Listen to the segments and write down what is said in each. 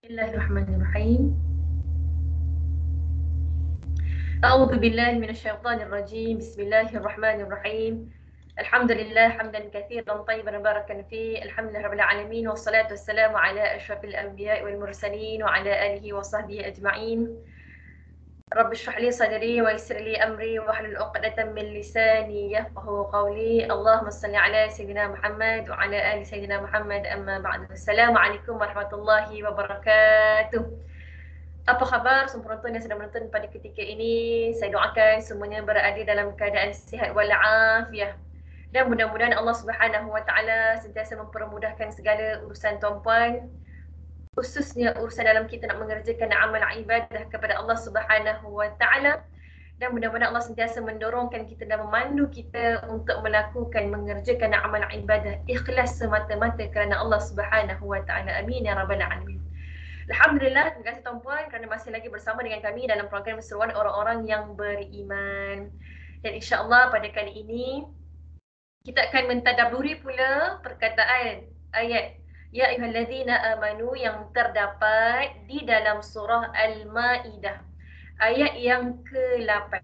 Bismillahirrahmanirrahim. A'udzu billahi minasyaitonir rajim. Bismillahirrahmanirrahim. Alhamdulillah hamdan katsiran tayyiban barakan fi. Alhamdulillahirabbil alamin wassalatu wassalamu ala asyrafil anbiya'i wal mursalin wa ala alihi wa sahbihi ajma'in. Rabbi shrah li sadri wa yassir li amri wa hlul 'uqdatam min lisani yafqahu qawli. Allahumma shalli ala sayyidina Muhammad wa ala ali sayyidina Muhammad amma ba'du. Assalamualaikum warahmatullahi wabarakatuh. Apa khabar semua penonton yang sedang menonton pada ketika ini? Saya doakan semuanya berada dalam keadaan sihat walafiat. Dan mudah-mudahan Allah Subhanahu Wa Taala sentiasa mempermudahkan segala urusan tuan-puan, khususnya urusan dalam kita nak mengerjakan amal ibadah kepada Allah Subhanahu Wa Taala. Dan mudah-mudahan Allah sentiasa mendorongkan kita dan memandu kita untuk melakukan, mengerjakan amal ibadah ikhlas semata-mata kerana Allah Subhanahu Wa Taala. Amin ya rabbal alamin. Alhamdulillah, terima kasih tuan-puan kerana masih lagi bersama dengan kami dalam program Seruan Orang-Orang yang Beriman. Dan insya-Allah pada kali ini kita akan mentadabburi pula perkataan ayat Ya ayyuhallazina amanu yang terdapat di dalam surah Al-Maidah, ayat yang ke-8.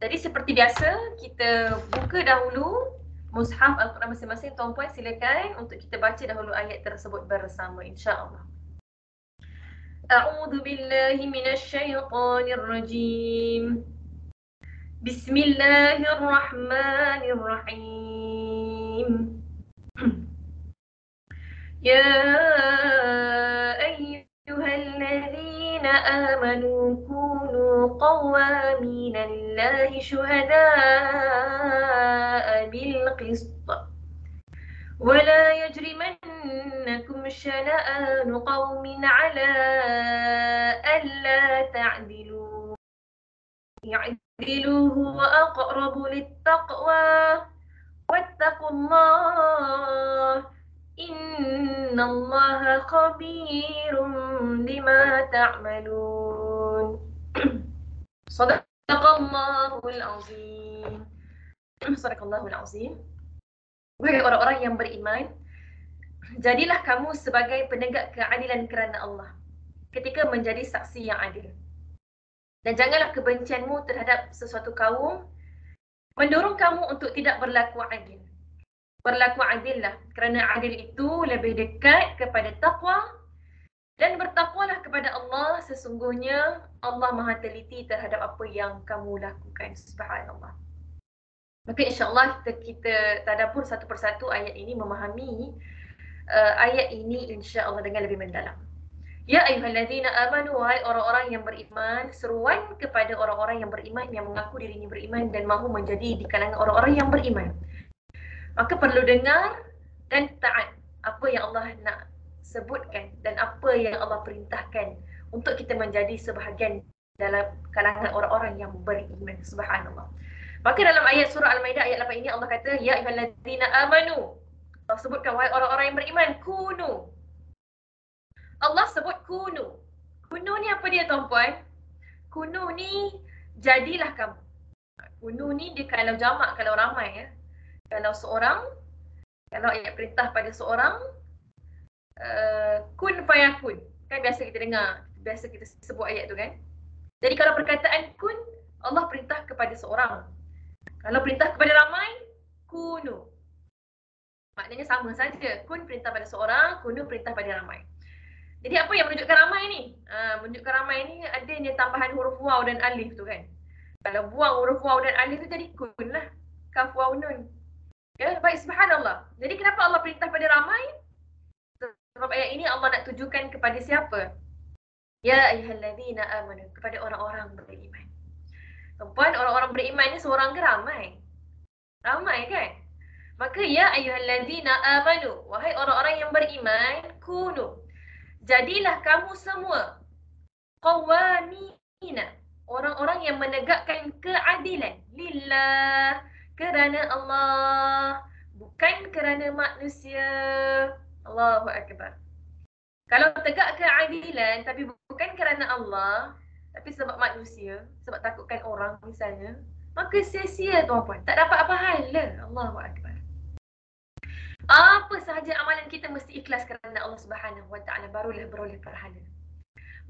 Jadi seperti biasa, kita buka dahulu mushaf Al-Quran masing-masing. Tuan-puan silakan untuk kita baca dahulu ayat tersebut bersama insya-Allah. أعوذ بالله من الشيطان الرجيم بسم الله الرحمن الرحيم يا أيها الذين آمنوا كونوا قوامين لله شهداء بالقسط ولا يجرمنكم شنآن قوم على ألا تعدلوا اعدلوا هو أقرب للتقوى واتقوا الله إن الله خبير بما تعملون صدق الله العظيم. صدق الله العظيم. Wahai orang-orang yang beriman, jadilah kamu sebagai penegak keadilan kerana Allah ketika menjadi saksi yang adil. Dan janganlah kebencianmu terhadap sesuatu kaum mendorong kamu untuk tidak berlaku adil. Berlaku adillah, kerana adil itu lebih dekat kepada taqwa, dan bertakwalah kepada Allah, sesungguhnya Allah Maha teliti terhadap apa yang kamu lakukan. Subhanallah. Maka insya-Allah kita tadabbur satu persatu ayat ini, memahami ayat ini insya-Allah dengan lebih mendalam. Ya ayyuhallazina amanu, wahai orang-orang yang beriman, seruan kepada orang-orang yang beriman, yang mengaku dirinya beriman dan mahu menjadi di kalangan orang-orang yang beriman. Maka perlu dengar dan taat apa yang Allah nak sebutkan dan apa yang Allah perintahkan untuk kita menjadi sebahagian dalam kalangan orang-orang yang beriman. Subhanallah. Maka dalam ayat surah Al-Maidah ayat 8 ini Allah kata ya ayyuhallazina amanu. Allah sebutkan wahai orang-orang yang beriman, kunu. Allah sebut kunu. Kunu ni apa dia tuan-puan? Kunu ni jadilah kamu. Kunu ni dia kalau jamak, kalau ramai ya. Kalau seorang, kalau ayat perintah pada seorang, kun fayakun. Kan biasa kita dengar, biasa kita sebut ayat tu kan. Jadi kalau perkataan kun, Allah perintah kepada seorang. Kalau perintah kepada ramai, kunu. Maknanya sama saja. Kun perintah pada seorang, kunu perintah pada ramai. Jadi apa yang menunjukkan ramai ni? Menunjukkan ramai ni adanya tambahan huruf waw dan alif tu kan. Kalau buang huruf waw dan alif tu jadi kun lah. Kaf waw nun. Ya, baik, subhanallah. Jadi kenapa Allah perintah pada ramai? Sebab ayat ini Allah nak tujukan kepada siapa? Ya ayyuhallazina amanu, kepada orang-orang beriman. Tuan-puan, orang-orang beriman ni seorang ke ramai? Ramai kan? Maka ya ayyuhallazina amanu, wahai orang-orang yang beriman, kunu. Jadilah kamu semua qawamina, orang-orang yang menegakkan keadilan lillah, kerana Allah, bukan kerana manusia. Allahu akbar. Kalau tegak keadilan tapi bukan kerana Allah, tapi sebab manusia, sebab takutkan orang misalnya, maka sia-sia tuan-puan, tak dapat apa hala. Allahu akbar. Apa sahaja amalan kita mesti ikhlas kerana Allah Subhanahu Wa Taala, barulah beroleh pahala.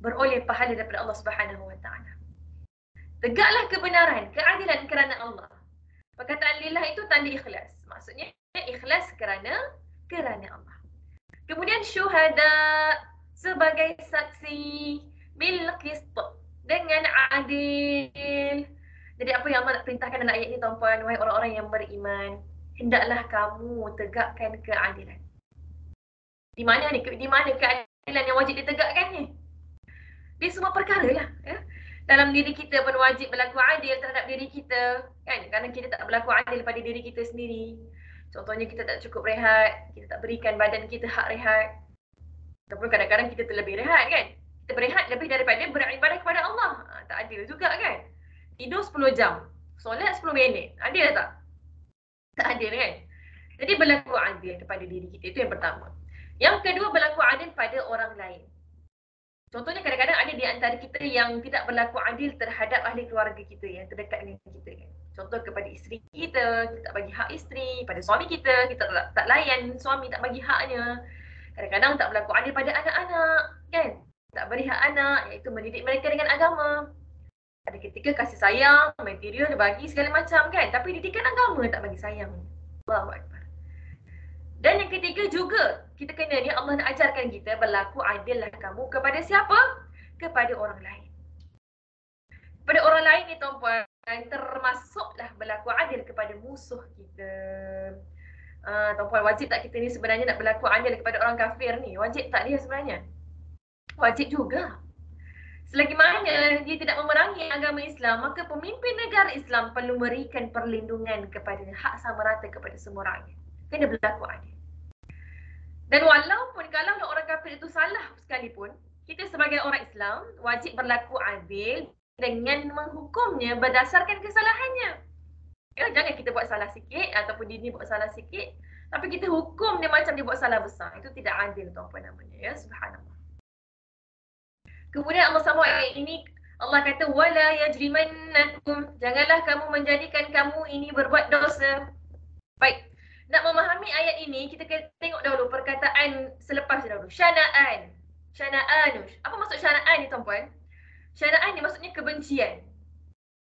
Beroleh pahala daripada Allah Subhanahu Wa Taala. Tegaklah kebenaran, keadilan kerana Allah. Perkataan lillah itu tanda ikhlas. Maksudnya ikhlas kerana Allah. Kemudian syuhada sebagai saksi bil qist, dengan adil. Jadi apa yang Allah nak perintahkan dalam ayat ini, tuan-puan, wahai orang-orang yang beriman, hendaklah kamu tegakkan keadilan. Di mana ni? Di mana keadilan yang wajib ditegakkan ni? Di semua perkara lah. Ya? Dalam diri kita pun wajib berlaku adil terhadap diri kita. Kan? Kerana kita tak berlaku adil pada diri kita sendiri. Contohnya kita tak cukup rehat, kita tak berikan badan kita hak rehat. Ataupun kadang-kadang kita terlebih rehat kan. Kita berehat lebih daripada beribadah kepada Allah. Tak adil juga kan. Tidur 10 jam, solat 10 minit. Adil tak? Tak adil kan? Jadi berlaku adil kepada diri kita. Itu yang pertama. Yang kedua, berlaku adil pada orang lain. Contohnya kadang-kadang ada di antara kita yang tidak berlaku adil terhadap ahli keluarga kita yang terdekat dengan kita. Contoh kepada isteri kita tak bagi hak isteri. Pada suami kita tak layan suami, tak bagi haknya. Kadang-kadang tak berlaku adil pada anak-anak. Kan? Tak beri hak anak, iaitu mendidik mereka dengan agama. Ada ketika kasih sayang, material bagi segala macam kan. Tapi didikan agama tak bagi sayang. Allahu Akbar. Dan yang ketiga juga, kita kena ni Allah nak ajarkan kita berlaku adillah kamu kepada siapa? Kepada orang lain. Kepada orang lain ni tuan-puan, termasuklah berlaku adil kepada musuh kita. Tuan-puan, wajib tak kita ni sebenarnya nak berlaku adil kepada orang kafir ni? Wajib tak dia sebenarnya? Wajib juga. Selagi mana dia tidak memerangi agama Islam, maka pemimpin negara Islam perlu memberikan perlindungan kepada hak sama rata kepada semua rakyat. Kena berlaku adil. Dan walaupun kalau orang kafir itu salah sekalipun, kita sebagai orang Islam wajib berlaku adil dengan menghukumnya berdasarkan kesalahannya. Ya, jangan kita buat salah sikit ataupun dia ni buat salah sikit, tapi kita hukum dia macam dia buat salah besar. Itu tidak adil tuan-puan namanya. Ya, subhanallah. Kemudian Allah sambung ayat ini, Allah kata wala yajrimannakum, janganlah kamu menjadikan kamu ini berbuat dosa. Baik. Nak memahami ayat ini, kita kena tengok dahulu perkataan selepas dahulu. Syana'an. Syana'an. Apa maksud syana'an ni tuan-puan? Syana'an ni maksudnya kebencian.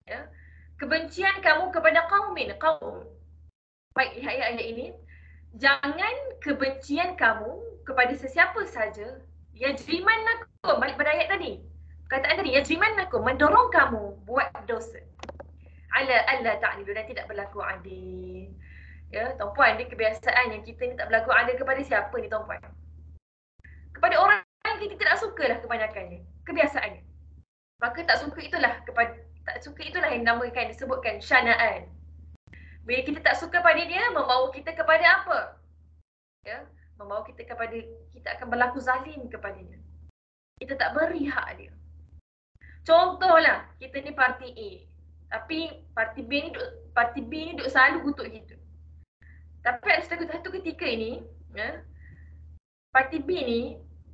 Ya. Kebencian kamu kepada qaumin, qaum. Baik, lihat ayat ini. Jangan kebencian kamu kepada sesiapa saja. Yajrimannakum, balik pada ayat tadi. Perkataan tadi, yajrimannakum, mendorong kamu buat dosa. Ala alla ta'dilu, dan tidak berlaku adil. Ya, tuan-puan, dia kebiasaan yang kita ni tak berlaku adil kepada siapa ni tuan-puan? Kepada orang yang kita tidak sukalah kebanyakannya. Kebiasaannya. Maka tak suka itulah yang dinamakan, disebutkan syana'an. Bila kita tak suka pada dia, membawa kita kepada apa? Ya, membawa kita kepada kita akan berlaku zalim kepadanya. Kita tak beri hak dia. Contohlah, kita ni parti A. Tapi parti B ni duk selalu kutuk kita. Tapi ada satu ketika ini, ya, parti B ni,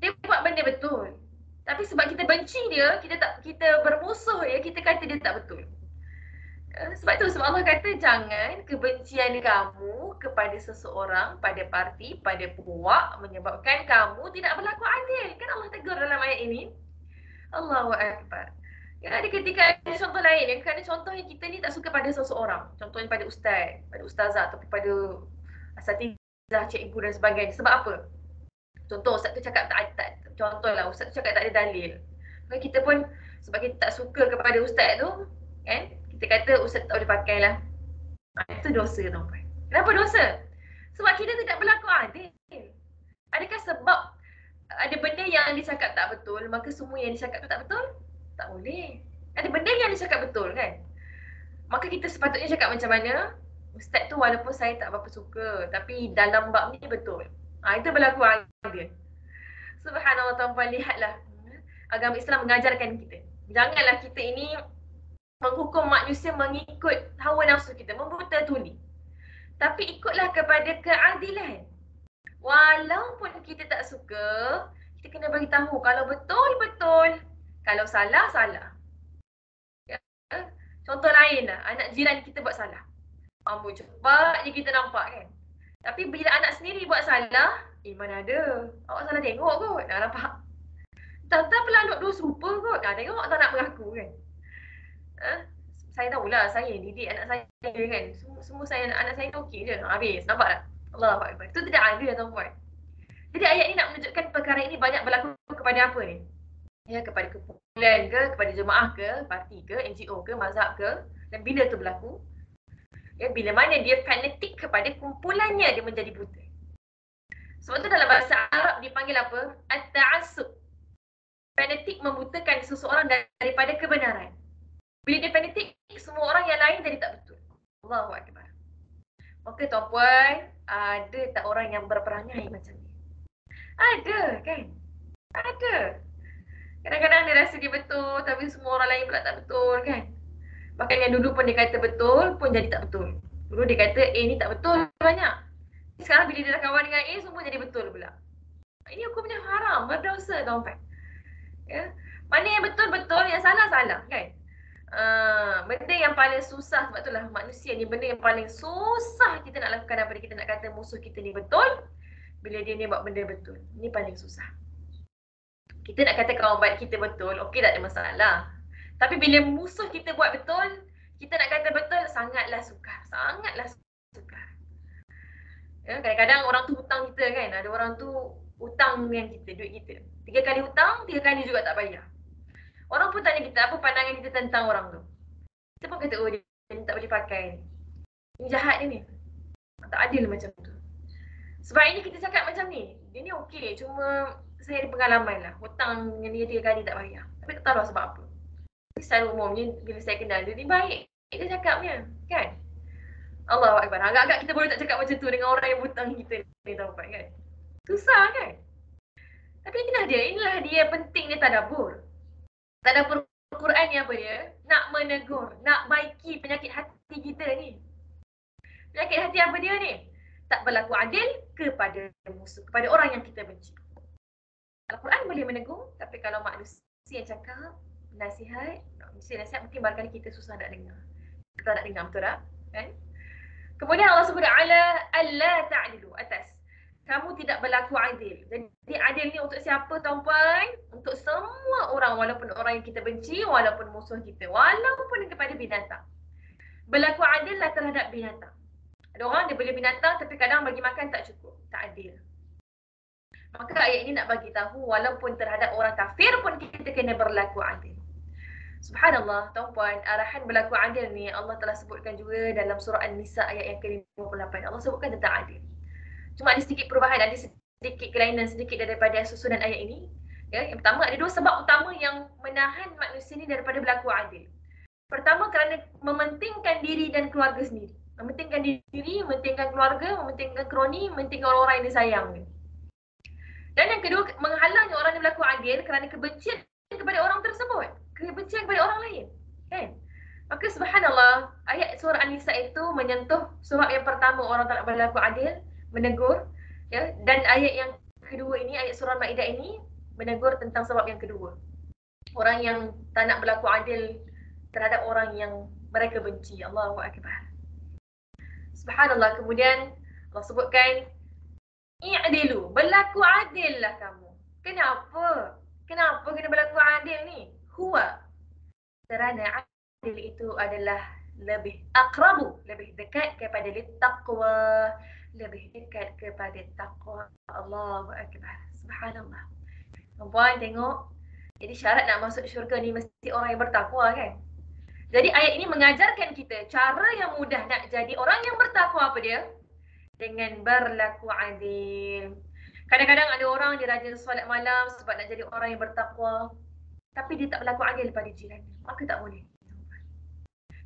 dia buat benda betul. Tapi sebab kita benci dia, kita bermusuh dia, kita kata dia tak betul. Sebab tu sebab Allah kata jangan kebencian kamu kepada seseorang, pada parti, pada puak menyebabkan kamu tidak berlaku adil. Kan Allah tegur dalam ayat ini. Allahu Akbar. Ya, ada ketika ada contoh lain, kerana contohnya kita ni tak suka pada seseorang. Contohnya pada ustaz, pada ustazah ataupun pada asatizah, cikgu dan sebagainya. Sebab apa? Contoh ustaz tu cakap contohlah ustaz tu cakap tak ada dalil. Maka kita pun sebab kita tak suka kepada ustaz tu, kan? Kita kata ustaz tak boleh pakai lah. Itu dosa tuan-tuan. Kenapa dosa? Sebab kita tidak berlaku adil. Adakah sebab ada benda yang dicakap tak betul, maka semua yang dicakap tu tak betul? Tak boleh. Ada benda yang dicakap betul kan? Maka kita sepatutnya cakap macam mana? Ustaz tu walaupun saya tak berapa suka, tapi dalam bab ni betul. Itu berlaku adil. Subhanallah tuan-puan, lihatlah. Agama Islam mengajarkan kita. Janganlah kita ini menghukum manusia mengikut hawa nafsu kita, membuta tuli. Tapi ikutlah kepada keadilan. Walaupun kita tak suka, kita kena beritahu kalau betul-betul, kalau salah, salah. Ya. Contoh lain lah, anak jiran kita buat salah. Cepat je kita nampak kan. Tapi bila anak sendiri buat salah, mana ada. Awak salah tengok kot. Nampak? Tak pelanut dua serupa kot. Tengok tak nak mengaku kan. Ha? Saya tahulah, saya didik anak saya kan. Semua saya anak saya tu okey je. Habis. Nampak tak? Allahu Akbar. Itu tidak adil tuan-tuan. Jadi ayat ni nak menunjukkan perkara ini banyak berlaku kepada apa ni? Ya, kepada kumpulan ke, kepada jemaah ke, parti ke, NGO ke, mazhab ke. Dan bila tu berlaku? Ya, bila mana dia fanatik kepada kumpulannya, dia menjadi buta. Sebab tu dalam bahasa Arab dipanggil apa? At-ta'assub. Fanatik membutakan seseorang daripada kebenaran. Bila dia fanatik, semua orang yang lain jadi tak betul. Allahu Akbar. Maka tuan-puan, ada tak orang yang berperangai macam ni? Ada kan? Ada. Kadang-kadang dia rasa dia betul, tapi semua orang lain pula tak betul kan? Bahkan yang dulu pun dia kata betul, pun jadi tak betul. Dulu dia kata A ni tak betul banyak. Sekarang bila dia dah kawan dengan A, semua jadi betul pula. Ini hukumnya haram, berdosa tuan-puan. Ya? Mana yang betul-betul, yang salah-salah kan? Benda yang paling susah, sebab itulah manusia ni, benda yang paling susah kita nak lakukan daripada kita nak kata musuh kita ni betul, bila dia ni buat benda betul. Ini paling susah. Kita nak kata kawan baik kita betul, okey, tak ada masalah. Tapi bila musuh kita buat betul, kita nak kata betul, sangatlah sukar. Sangatlah sukar. Ya, kadang-kadang orang tu hutang kita kan. Ada orang tu hutang dengan kita, duit kita. 3 kali hutang, 3 kali juga tak bayar. Orang pun tanya kita, apa pandangan kita tentang orang tu. Kita pun kata, oh dia ni tak boleh pakai ni. Ni jahat dia ni. Tak adil macam tu. Sebab ini kita cakap macam ni. Dia ni okey, cuma saya ada pengalaman lah. Hutang dengan dia 3 kali tak bayar. Tapi tak tahu lah sebab apa. Secara umumnya, bila saya kenal dia ni baik. Dia cakapnya, kan? Allahu Akbar. Agak-agak kita boleh tak cakap macam tu dengan orang yang hutang kita ni, tahu kan? Susah kan? Tapi inilah dia pentingnya tadabbur. Tadabbur Quran ni apa dia? Nak menegur, nak baiki penyakit hati kita ni. Penyakit hati apa dia ni? Tak berlaku adil kepada musuh, kepada orang yang kita benci. Al-Quran boleh menegur, tapi kalau manusia yang cakap, nasihat mungkin barangkali kita susah nak dengar. Kita nak dengar, betul tak? Kan? Kemudian Allah sebut alla ta'dilu, atas. Kamu tidak berlaku adil. Jadi adil ni untuk siapa tuan-puan? Untuk semua orang, walaupun orang yang kita benci, walaupun musuh kita, walaupun kepada binatang. Berlaku adil lah terhadap binatang. Ada orang dia beli binatang tapi kadang bagi makan tak cukup, tak adil. Maka ayat ini nak bagi tahu walaupun terhadap orang kafir pun kita kena berlaku adil. Subhanallah, tuan-puan, arahan berlaku adil ni Allah telah sebutkan juga dalam surah An-Nisa ayat yang ke-58. Allah sebutkan tentang adil. Cuma ada sedikit perubahan, ada sedikit kelainan sedikit daripada susunan ayat ini. Ya, yang pertama, ada 2 sebab utama yang menahan manusia ni daripada berlaku adil. Pertama, kerana mementingkan diri dan keluarga sendiri. Mementingkan diri, mementingkan keluarga, mementingkan kroni, mementingkan orang-orang yang disayang. Dan yang kedua, menghalangnya orang yang berlaku adil kerana kebencian kepada orang tersebut. Kebencian kepada orang lain. Kan? Maka subhanallah, ayat surah An-Nisa itu menyentuh sebab yang pertama orang tak nak berlaku adil, menegur. Ya? Dan ayat yang kedua ini, ayat surah Maidah ini, menegur tentang sebab yang kedua. Orang yang tak nak berlaku adil terhadap orang yang mereka benci. Allahu Akbar. Subhanallah, kemudian Allah sebutkan, i'dilu, berlaku adil lah kamu. Kenapa? Kenapa kena berlaku adil ni? Huwa, kerana adil itu adalah lebih aqrabu, lebih dekat kepada taqwa, lebih dekat kepada taqwa. Allahu Akbar. Subhanallah. Puan tengok, jadi syarat nak masuk syurga ni mesti orang yang bertakwa kan? Jadi ayat ini mengajarkan kita cara yang mudah nak jadi orang yang bertakwa apa dia? Dengan berlaku adil. Kadang-kadang ada orang dia rajin solat malam sebab nak jadi orang yang bertakwa, tapi dia tak berlaku adil pada jiran. Maka tak boleh.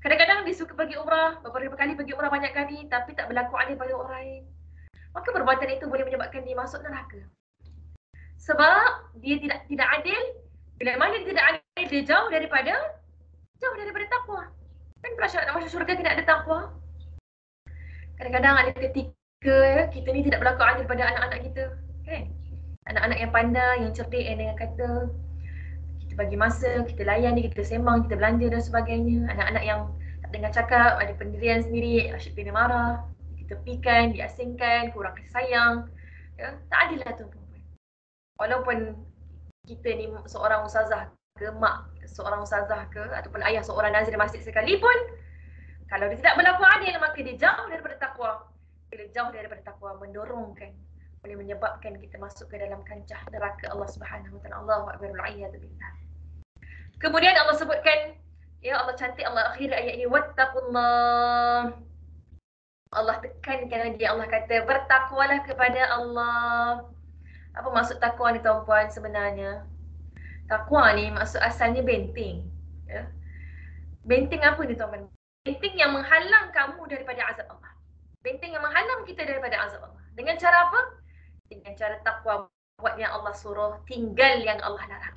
Kadang-kadang dia suka pergi umrah, beberapa kali pergi umrah banyak kali, tapi tak berlaku adil pada orang lain. Maka perbuatan itu boleh menyebabkan dia masuk neraka. Sebab dia tidak adil. Bila mana dia tidak adil, dia jauh daripada takwa. Kan syarat nak masuk syurga kena ada takwa. Kadang-kadang ada ketika kita ni tidak berlaku adil pada anak-anak kita, kan? Anak-anak yang pandai, yang cerdik, yang dengan kata kita bagi masa, kita layan dia, kita sembang, kita belanja dan sebagainya. Anak-anak yang tak dengar cakap, ada pendirian sendiri, asyik kena marah, kita ditepikan, diasingkan, kurang kasih sayang. Ya, tak adil lah tuan-tuan. Walaupun kita ni seorang ustazah ke, mak seorang ustazah ke, ataupun ayah seorang nazir masjid sekalipun, kalau dia tidak berlaku adil, maka dia jauh daripada takwa. Bila jauh daripada takwa, mendorongkan, boleh menyebabkan kita masuk ke dalam kancah neraka Allah Subhanahu Wa Taala. Allahu akbar, wal-'iyadu billah. Kemudian Allah sebutkan, ya Allah cantik Allah akhir ayat ini, wattaqullah. Allah tekankan lagi, Allah kata bertakwalah kepada Allah. Apa maksud takwa ni tuan-puan sebenarnya? Takwa ni maksud asalnya benteng. Ya. Benteng apa ni tuan-puan? Benteng yang menghalang kamu daripada azab Allah. Benteng yang menghalang kita daripada azab Allah. Dengan cara apa? Dengan cara takwa, buat yang Allah suruh, tinggal yang Allah larang.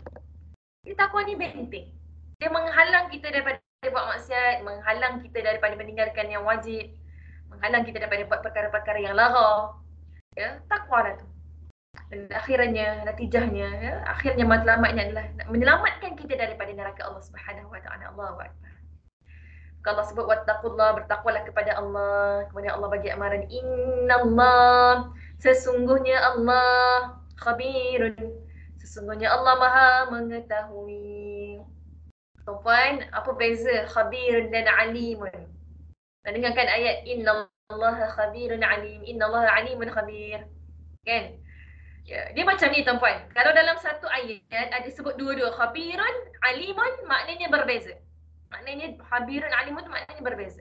Jadi takwa ni benteng. Dia menghalang kita daripada buat maksiat, menghalang kita daripada meninggalkan yang wajib, menghalang kita daripada buat perkara-perkara yang lara. Ya, takwa lah tu. Dan akhirnya, natijahnya, ya, akhirnya matlamatnya adalah menyelamatkan kita daripada neraka Allah Subhanahu Wa Taala. Allahu akbar. Kalau Allah sebut wattaqullah, bertakwalah kepada Allah. Kemudian Allah bagi amaran, innallah, sesungguhnya Allah khabirun, sesungguhnya Allah Maha mengetahui. Tuan-puan, apa beza khabirun dan alimun? Dengarkan ayat innallaha khabirun alim, innallaha alimun khabir. Kan? Ya, dia macam ni tuan-puan. Kalau dalam satu ayat ada sebut dua-dua, khabirun, alimun, maknanya berbeza. Maknanya khabirun, alimun maknanya berbeza.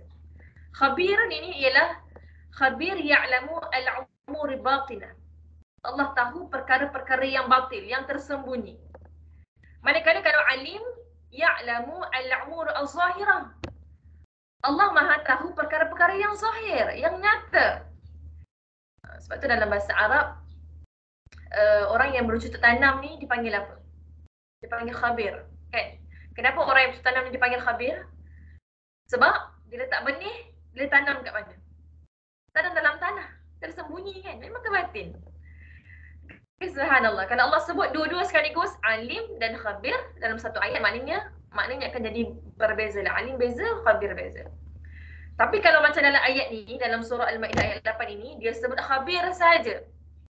Khabirun ini ialah khabir ya'lamu al-umur batinah. Allah tahu perkara-perkara yang batil, yang tersembunyi. Manakala kalau alim, ya'lamu al-umur az-zahirah. Allah Maha tahu perkara-perkara yang zahir, yang nyata. Sebab tu dalam bahasa Arab, orang yang bercocok tanam ni dipanggil apa? Dipanggil khabir, kan? Kenapa orang yang bercocok tanam ni dipanggil khabir? Sebab dia letak benih, dia tanam kat mana? Tanam dalam tanah, tersembunyi kan? Memang kebatin. Subhanallah. Kalau Allah sebut dua-dua sekaligus, alim dan khabir dalam satu ayat, maknanya akan jadi berbeza lah. Alim beza, khabir beza. Tapi kalau macam dalam ayat ni, dalam surah Al-Ma'idah ayat 8 ini, dia sebut khabir saja.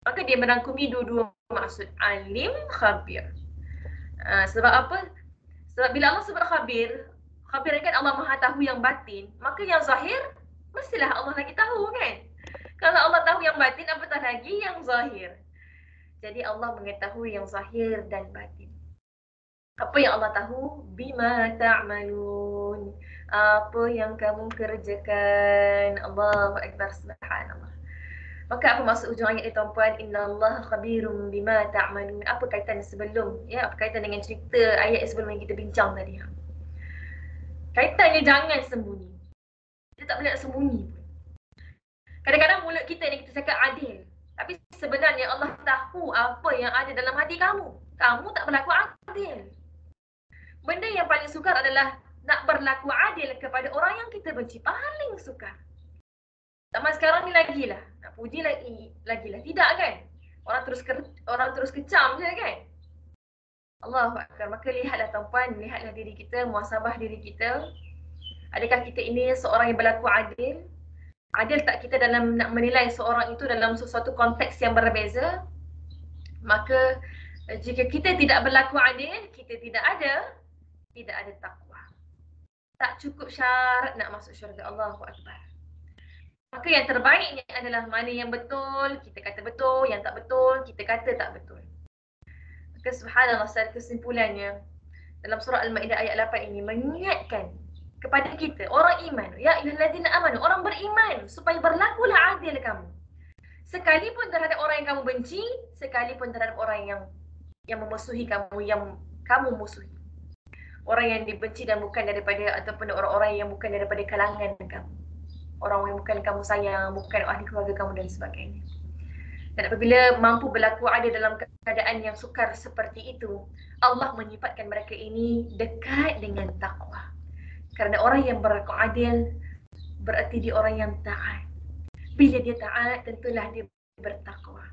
Maka dia merangkumi dua-dua maksud, alim, khabir. Sebab apa? Sebab bila Allah sebut khabir, khabir kan Allah Maha tahu yang batin, maka yang zahir mestilah Allah lagi tahu kan? Kalau Allah tahu yang batin, apatah lagi yang zahir. Jadi Allah mengetahui yang zahir dan batin. Apa yang Allah tahu? Bima ta'malun. Apa yang kamu kerjakan. Allahu akbar, subhanallah. Maka apa maksud ujung ayat ni tuan-puan? Innallaha khabirum bima ta'malun. Apa kaitan sebelum? Ya, apa kaitan dengan cerita ayat sebelum yang kita bincang tadi? Kaitannya jangan sembunyi. Kita tak boleh nak sembunyi pun. Kadang-kadang mulut kita ni kita cakap adil. Tapi sebenarnya Allah tahu apa yang ada dalam hati kamu. Kamu tak berlaku adil. Benda yang paling sukar adalah nak berlaku adil kepada orang yang kita benci. Paling sukar. Zaman sekarang ni lagilah. Nak puji lagilah. Tidak kan? Orang terus kecam je kan? Allahu akbar. Maka lihatlah tuan-puan, lihatlah diri kita, muhasabah diri kita. Adakah kita ini seorang yang berlaku adil? Adil tak kita dalam nak menilai seorang itu dalam sesuatu konteks yang berbeza? Maka jika kita tidak berlaku adil, kita tidak ada takwa. Tak cukup syarat nak masuk syurga. Allahu akbar. Maka yang terbaiknya adalah mana yang betul, kita kata betul, yang tak betul, kita kata tak betul. Maka subhanallah, secara kesimpulannya dalam surah Al-Ma'idah ayat 8 ini mengingatkan kepada kita, orang iman, ya ayyuhallazina amanu, orang beriman, supaya berlakulah adil kamu. Sekalipun terhadap orang yang kamu benci, sekalipun terhadap orang yang memusuhi kamu, yang kamu musuhi. Orang yang dibenci dan bukan daripada, ataupun orang-orang yang bukan daripada kalangan kamu. Orang yang bukan kamu sayang, bukan ahli keluarga kamu dan sebagainya. Dan apabila mampu berlaku adil dalam keadaan yang sukar seperti itu, Allah menyifatkan mereka ini dekat dengan takwa. Kerana orang yang berlaku adil berarti dia orang yang taat. Bila dia taat, tentulah dia bertakwa.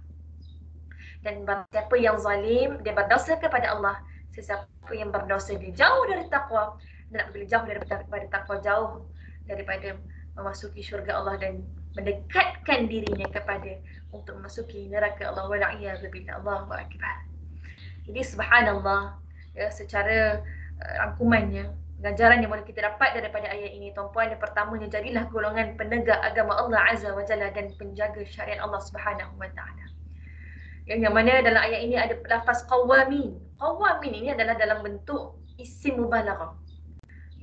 Dan siapa yang zalim, dia berdosa kepada Allah. Sesiapa yang berdosa, dia jauh dari takwa. Dan apabila jauh daripada takwa, jauh daripada memasuki syurga Allah dan mendekatkan dirinya kepada untuk memasuki neraka Allah wal'iyadzubillah. Allahu akbar. Jadi subhanallah, ya, secara rangkumannya, pengajaran yang boleh kita dapat daripada ayat ini tuan-puan, yang pertamanya, jadilah golongan penegak agama Allah Azza wa Jalla dan penjaga syariat Allah Subhanahu wa taala. Yang mana dalam ayat ini ada lafaz qawamin. Qawamin ini adalah dalam bentuk isim mubalaghah,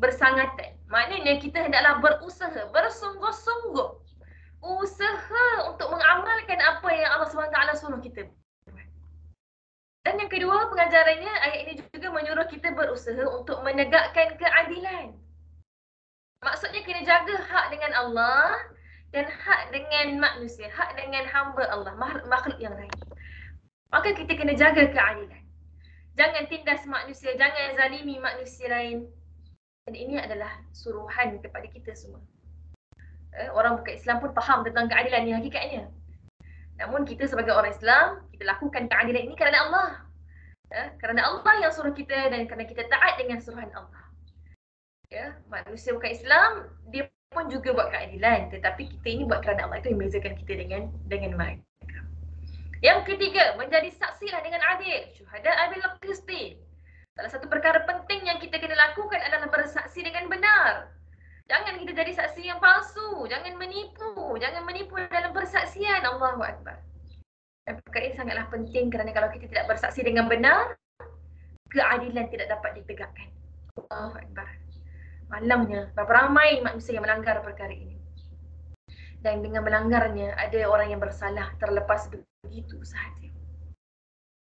bersangatan. Maknanya kita hendaklah berusaha, bersungguh-sungguh usaha untuk mengamalkan apa yang Allah SWT suruh kita. Dan yang kedua, pengajarannya, ayat ini juga menyuruh kita berusaha untuk menegakkan keadilan. Maksudnya kena jaga hak dengan Allah dan hak dengan manusia, hak dengan hamba Allah, makhluk yang lain. Maka kita kena jaga keadilan. Jangan tindas manusia, jangan zalimi manusia lain. Dan ini adalah suruhan kepada kita semua. Orang bukan Islam pun faham tentang keadilan ni hakikatnya. Namun kita sebagai orang Islam, kita lakukan keadilan ini kerana Allah. Kerana Allah yang suruh kita dan kerana kita taat dengan suruhan Allah. Ya, manusia bukan Islam, dia pun juga buat keadilan, tetapi kita ini buat kerana Allah. Itu yang membezakan kita dengan mereka. Yang ketiga, menjadi saksilah dengan adil. Syuhada bil qisti. Salah satu perkara penting yang kita kena lakukan adalah bersaksi dengan benar. Jangan kita jadi saksi yang palsu, jangan menipu dalam persaksian. Allahu akbar. Dan perkara ini sangatlah penting kerana kalau kita tidak bersaksi dengan benar, keadilan tidak dapat ditegakkan. Allahu akbar. Malangnya, berapa ramai manusia yang melanggar perkara ini. Dan dengan melanggarnya, ada orang yang bersalah terlepas begitu sahaja.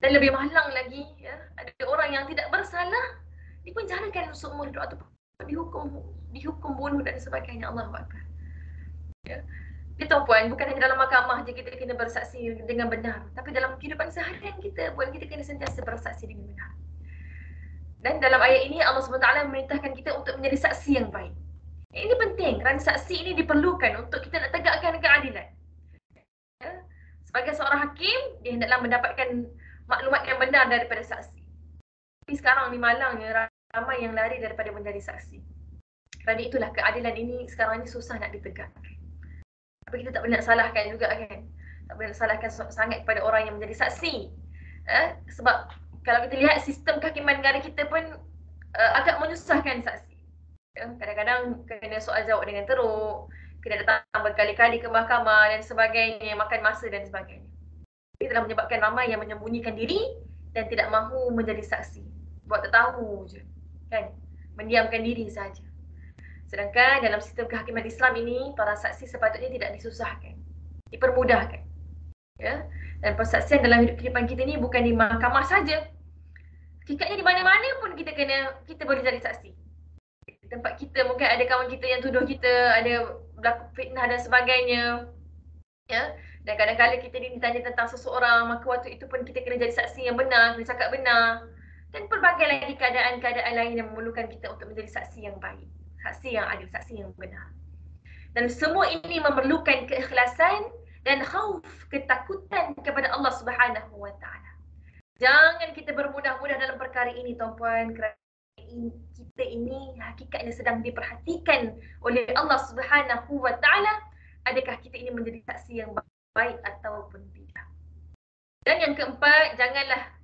Dan lebih malang lagi, ya, ada orang yang tidak bersalah dipenjarakan seumur hidup atau dihukum bunuh dan sebagainya. Allahu akbar. Ya. Tuan-puan, bukan hanya dalam mahkamah je kita kena bersaksi dengan benar, tapi dalam kehidupan seharian kita pun kita kena sentiasa bersaksi dengan benar. Dan dalam ayat ini Allah SWT memerintahkan kita untuk menjadi saksi yang baik. Ini penting kerana saksi ini diperlukan untuk kita nak tegakkan keadilan. Ya. Sebagai seorang hakim, dia hendaklah mendapatkan maklumat yang benar daripada saksi. Tapi sekarang ni malangnya ramai yang lari daripada menjadi saksi. Kerana itulah keadilan ini sekarang ni susah nak ditegakkan. Tapi kita tak boleh nak salahkan juga kan. Tak boleh nak salahkan sangat kepada orang yang menjadi saksi. Sebab kalau kita lihat sistem kehakiman negara kita pun agak menyusahkan saksi. Kadang-kadang kena soal jawab dengan teruk, kena datang berkali-kali ke mahkamah dan sebagainya, makan masa dan sebagainya. Ini telah menyebabkan ramai yang menyembunyikan diri dan tidak mahu menjadi saksi. Buat tak tahu je, kan? Mendiamkan diri saja. Sedangkan dalam sistem kehakiman Islam ini, para saksi sepatutnya tidak disusahkan, dipermudahkan. Ya? Dan persaksian dalam kehidupan kita ni bukan di mahkamah saja. Hakikatnya di mana-mana pun kita boleh jadi saksi. Di tempat kita mungkin ada kawan kita yang tuduh kita ada berlaku fitnah dan sebagainya. Ya? Dan kadang-kadang kita ditanya tentang seseorang, maka waktu itu pun kita kena jadi saksi yang benar, kena cakap benar. Dan pelbagai lagi keadaan-keadaan lain yang memerlukan kita untuk menjadi saksi yang baik. Saksi yang adil, saksi yang benar. Dan semua ini memerlukan keikhlasan dan khauf, ketakutan kepada Allah Subhanahu wa taala. Jangan kita bermudah-mudah dalam perkara ini tuan-puan, kerana kita ini hakikatnya sedang diperhatikan oleh Allah Subhanahu wa taala. Adakah kita ini menjadi saksi yang baik ataupun tidak? Dan yang keempat, janganlah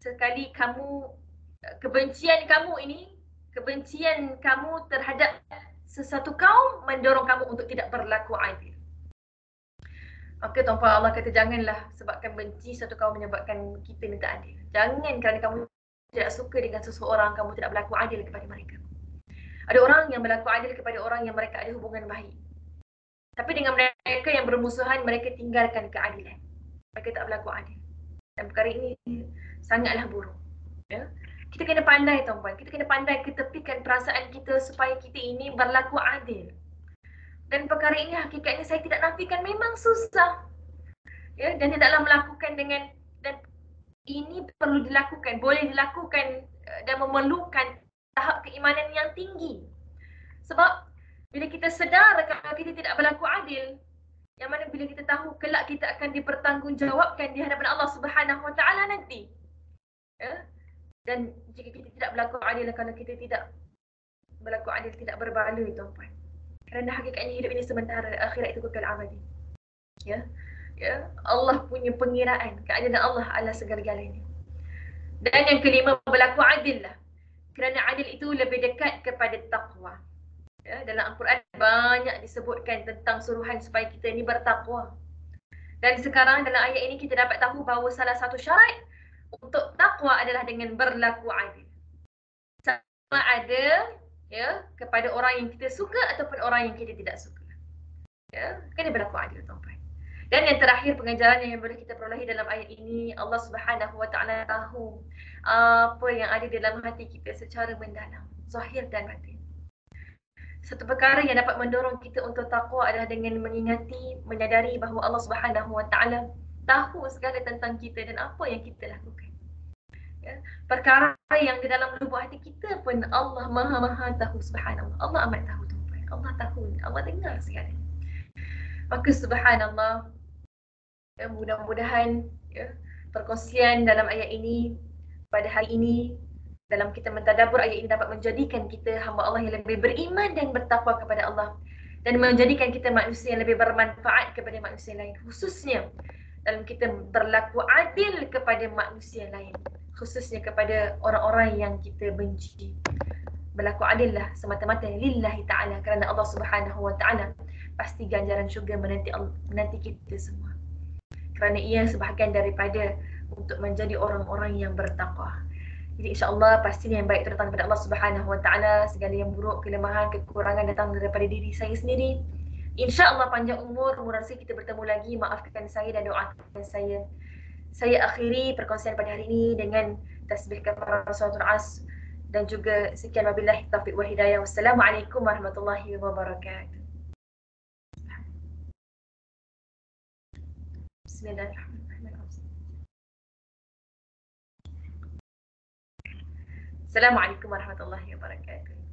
sekali kebencian kamu terhadap sesuatu kaum mendorong kamu untuk tidak berlaku adil. Maka tuan-puan, Allah kata janganlah sebabkan benci satu kaum menyebabkan kita minta adil. Jangan kerana kamu tidak suka dengan seseorang, kamu tidak berlaku adil kepada mereka. Ada orang yang berlaku adil kepada orang yang mereka ada hubungan baik. Tapi dengan mereka yang bermusuhan, mereka tinggalkan keadilan. Mereka tak berlaku adil. Dan perkara ini sangatlah buruk. Ya? Kita kena pandai tuan-puan, kita kena pandai ketepikan perasaan kita supaya kita ini berlaku adil. Dan perkara ini hakikatnya saya tidak nafikan memang susah. Ya, dan hendaklah melakukan dan ini perlu dilakukan, boleh dilakukan dan memerlukan tahap keimanan yang tinggi. Sebab bila kita sedar kalau kita tidak berlaku adil, yang mana bila kita tahu kelak kita akan dipertanggungjawabkan di hadapan Allah Subhanahu wa taala nanti. Ya? Dan jika kita tidak berlaku adil, kalau kita tidak berlaku adil, tidak berbaloi tuan-puan. Kerana hakikatnya hidup ini sementara, akhirat itu kekal abadi. Ya. Ya, Allah punya pengiraan, keadaan Allah adalah segala-galanya. Dan yang kelima, berlaku adil lah. Kerana adil itu lebih dekat kepada taqwa. Ya, dalam Al-Quran banyak disebutkan tentang suruhan supaya kita ini bertakwa. Dan sekarang dalam ayat ini kita dapat tahu bahawa salah satu syarat untuk takwa adalah dengan berlaku adil. Sama ada ya kepada orang yang kita suka ataupun orang yang kita tidak suka. Ya, kena berlaku adil, tuan-tuan. Dan yang terakhir pengajaran yang boleh kita perolehi dalam ayat ini, Allah Subhanahu Wa Taala tahu apa yang ada dalam hati kita secara mendalam, zahir dan batin. Satu perkara yang dapat mendorong kita untuk takwa adalah dengan mengingati, menyadari bahawa Allah Subhanahu Wa Taala tahu segala tentang kita dan apa yang kita lakukan. Ya. Perkara yang di dalam lubuk hati kita pun Allah Maha tahu, subhanallah. Allah amat tahu, tuan-tuan. Allah tahu, Allah dengar segalanya. Maka subhanallah, ya, mudah-mudahan ya, perkongsian dalam ayat ini pada hari ini dalam kita mentadabbur ayat ini dapat menjadikan kita hamba Allah yang lebih beriman dan bertakwa kepada Allah dan menjadikan kita manusia yang lebih bermanfaat kepada manusia lain, khususnya dalam kita berlaku adil kepada manusia lain, khususnya kepada orang-orang yang kita benci. Berlaku adil lah semata-mata lillahi ta'ala, kerana Allah Subhanahu Wa Ta'ala pasti ganjaran syurga menanti kita semua. Kerana ia sebahagian daripada untuk menjadi orang-orang yang bertakwa. Jadi insya-Allah pastinya yang baik itu datang daripada Allah Subhanahu Wa Taala, segala yang buruk, kelemahan, kekurangan datang daripada diri saya sendiri. Insya-Allah panjang umur, murah rezeki kita bertemu lagi. Maafkan saya dan doakan saya. Saya akhiri perkongsian pada hari ini dengan tasbih kafaratul salatul as dan juga sekian wabillahi taufiq wal hidayah. Wassalamualaikum warahmatullahi wabarakatuh. Bismillahirrahmanirrahim. Assalamualaikum warahmatullahi wabarakatuh.